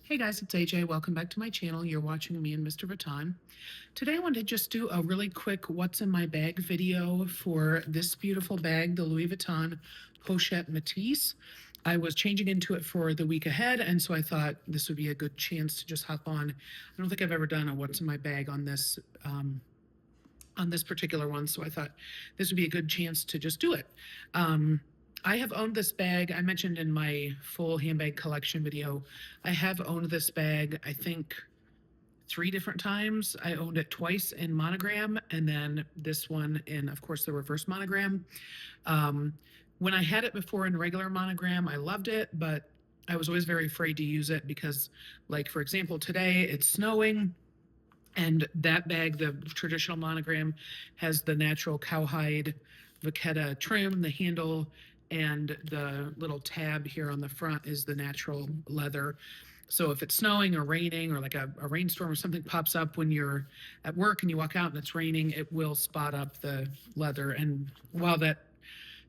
Hey guys, it's AJ. Welcome back to my channel. You're watching me and Mr. Vuitton. Today I wanted to just do a really quick what's in my bag video for this beautiful bag, the Louis Vuitton Pochette Métis. I was changing into it for the week ahead, and so I thought this would be a good chance to just hop on. I don't think I've ever done a what's in my bag on this particular one, so I thought this would be a good chance to just do it. I have owned this bag. I mentioned in my full handbag collection video, I have owned this bag, I think 3 different times. I owned it twice in monogram, and then this one in, of course, the reverse monogram. When I had it before in regular monogram, I loved it, but I was always very afraid to use it because, like, for example, today it's snowing. And that bag, the traditional monogram, has the natural cowhide vachetta trim, the handle, and the little tab here on the front is the natural leather. So if it's snowing or raining or like a rainstorm or something pops up when you're at work and you walk out and it's raining, it will spot up the leather. And while that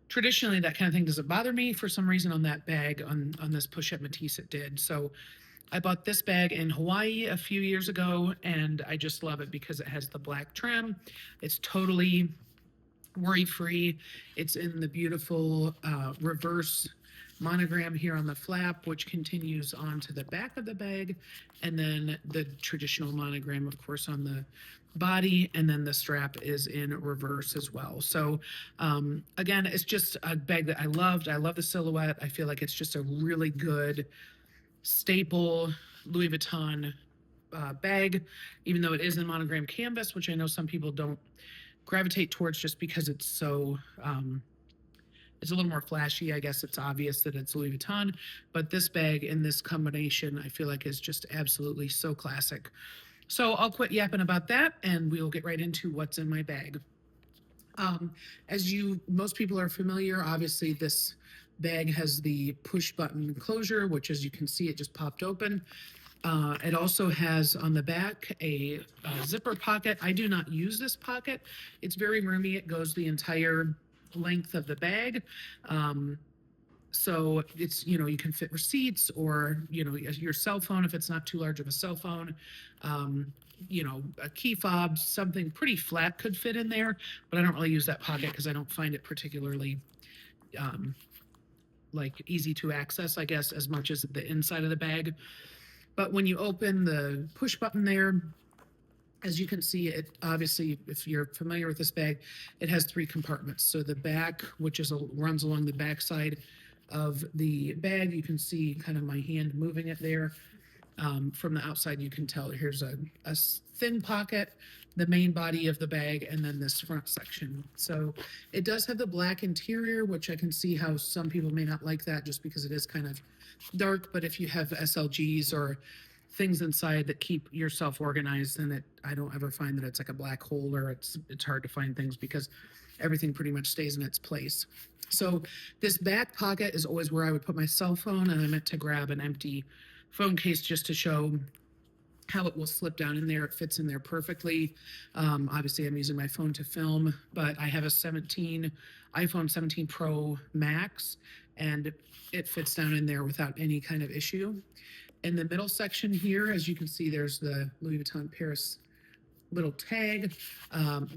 traditionally that kind of thing doesn't bother me, for some reason on that bag, on this Pochette Métis, it did. So I bought this bag in Hawaii a few years ago, and I just love it because it has the black trim. It's totally worry-free. It's in the beautiful reverse monogram here on the flap, which continues onto the back of the bag, and then the traditional monogram, of course, on the body, and then the strap is in reverse as well. So again, it's just a bag that I loved. I love the silhouette. I feel like it's just a really good staple Louis Vuitton bag, even though it is in monogram canvas, which I know some people don't gravitate towards just because it's so it's a little more flashy. I guess it's obvious that it's Louis Vuitton, but this bag in this combination I feel like is just absolutely so classic. So I'll quit yapping about that and we'll get right into what's in my bag. As most people are familiar, obviously this bag has the push button closure, which, as you can see, it just popped open. It also has on the back a zipper pocket. I do not use this pocket. It's very roomy. It goes the entire length of the bag. So it's, you can fit receipts or, your cell phone if it's not too large of a cell phone. A key fob, something pretty flat could fit in there, but I don't really use that pocket because I don't find it particularly like easy to access, I guess, as much as the inside of the bag. But when you open the push button there, as you can see, it obviously, if you're familiar with this bag, it has 3 compartments. So the back, which runs along the back side of the bag, you can see kind of my hand moving it there. From the outside, you can tell here's a thin pocket, the main body of the bag, and then this front section. So it does have the black interior, which I can see how some people may not like that just because it is kind of dark. But if you have SLGs or things inside that keep yourself organized, then I don't ever find that it's like a black hole or it's hard to find things because everything pretty much stays in its place. So this back pocket is always where I would put my cell phone, and I meant to grab an empty phone case just to show how it will slip down in there. It fits in there perfectly. Obviously, I'm using my phone to film, but I have a iPhone 17 Pro Max, and it fits down in there without any kind of issue. In the middle section here, as you can see, there's the Louis Vuitton Paris little tag,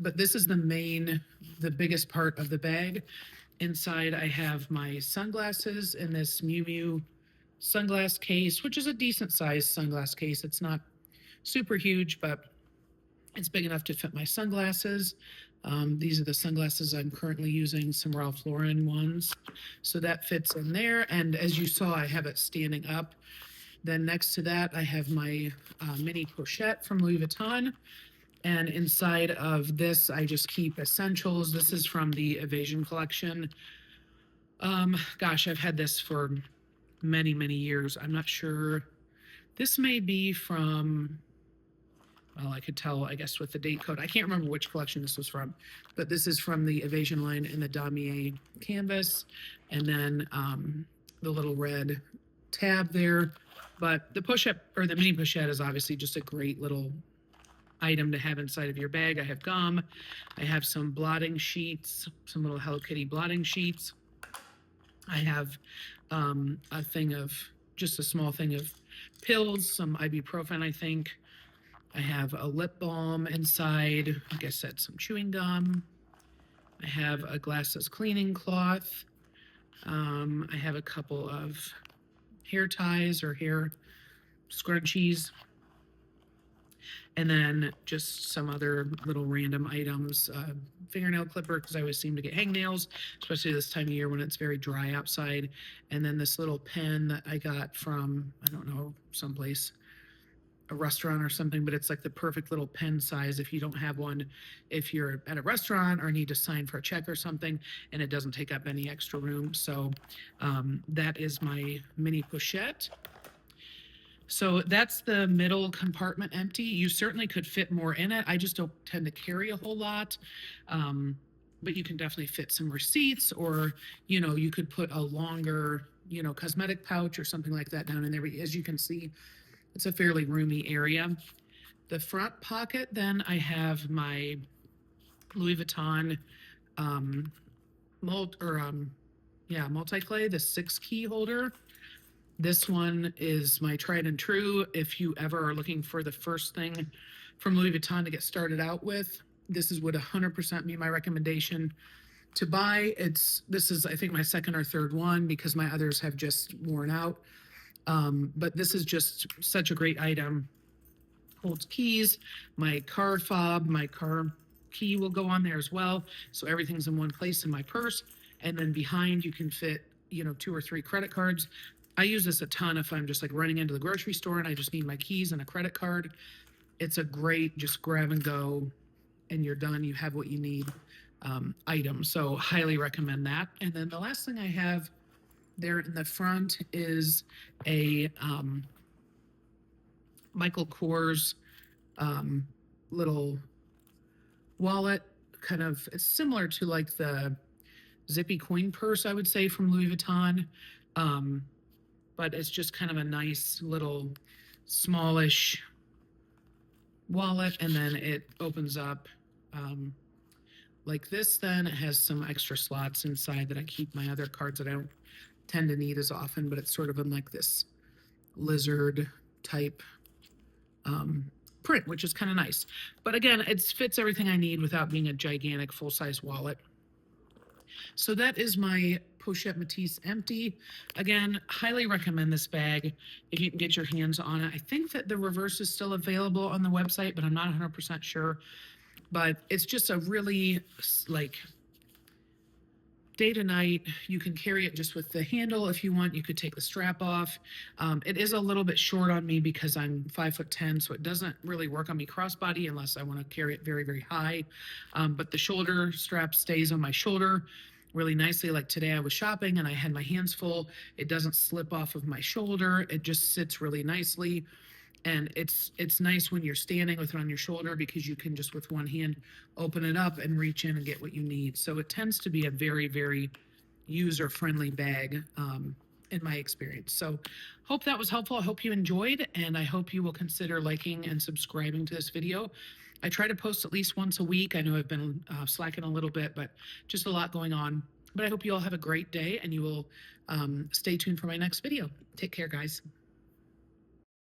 but this is the biggest part of the bag. Inside, I have my sunglasses in this Miu Miu sunglass case, which is a decent sized sunglass case. It's not super huge, but it's big enough to fit my sunglasses. These are the sunglasses I'm currently using, some Ralph Lauren ones. So that fits in there. And as you saw, I have it standing up. Then next to that, I have my mini pochette from Louis Vuitton. And inside of this, I just keep essentials. This is from the Evasion collection. Gosh, I've had this for many, many years. I'm not sure. This may be from, well, I could tell, I guess, with the date code. I can't remember which collection this was from, but this is from the Evasion line in the damier canvas. And then the little red tab there. But the pochette, or the mini pochette, is obviously just a great little item to have inside of your bag. I have gum. I have some blotting sheets, some little Hello Kitty blotting sheets. I have a thing of just a small thing of pills, some ibuprofen, I think. I have a lip balm inside. Like I said, some chewing gum. I have a glasses cleaning cloth. I have a couple of hair ties or hair scrunchies. And then just some other little random items. Fingernail clipper, because I always seem to get hangnails, especially this time of year when it's very dry outside. And then this little pen that I got from, I don't know, someplace, a restaurant or something, but it's like the perfect little pen size if you don't have one, if you're at a restaurant or need to sign for a check or something, and it doesn't take up any extra room. So that is my mini pochette. So that's the middle compartment empty. You certainly could fit more in it. I just don't tend to carry a whole lot. But you can definitely fit some receipts, or, you know, you could put a longer, you know, cosmetic pouch or something like that down in there. But as you can see, it's a fairly roomy area. The front pocket, then I have my Louis Vuitton multi-clay, the 6-key holder. This one is my tried and true. If you ever are looking for the first thing from Louis Vuitton to get started out with, this would 100% be my recommendation to buy. This is, I think, my second or third one because my others have just worn out. But this is just such a great item. Holds keys, my car fob, my car key will go on there as well. So everything's in one place in my purse. And then behind you can fit, you know, 2 or 3 credit cards. I use this a ton if I'm just like running into the grocery store and I just need my keys and a credit card. It's a great just grab and go and you're done. You have what you need item. So highly recommend that. And then the last thing I have there in the front is a Michael Kors little wallet. Kind of, it's similar to like the zippy coin purse, I would say, from Louis Vuitton. But it's just kind of a nice little smallish wallet, and then it opens up like this. Then it has some extra slots inside that I keep my other cards that I don't tend to need as often, but it's sort of in like this lizard type print, which is kind of nice. But again, it fits everything I need without being a gigantic full-size wallet. So that is my Pochette Métis empty. Again, highly recommend this bag if you can get your hands on it. I think that the reverse is still available on the website, but I'm not 100% sure. But it's just a really, like, day to night. You can carry it just with the handle if you want. You could take the strap off. It is a little bit short on me because I'm 5'10", so it doesn't really work on me crossbody unless I want to carry it very, very high. But the shoulder strap stays on my shoulder really nicely. Like today I was shopping and I had my hands full. It doesn't slip off of my shoulder. It just sits really nicely. And it's nice when you're standing with it on your shoulder because you can just with one hand open it up and reach in and get what you need. So it tends to be a very, very user-friendly bag in my experience. So hope that was helpful. I hope you enjoyed, and I hope you will consider liking and subscribing to this video. I try to post at least once a week. I know I've been slacking a little bit, but just a lot going on. But I hope you all have a great day, and you will stay tuned for my next video. Take care, guys.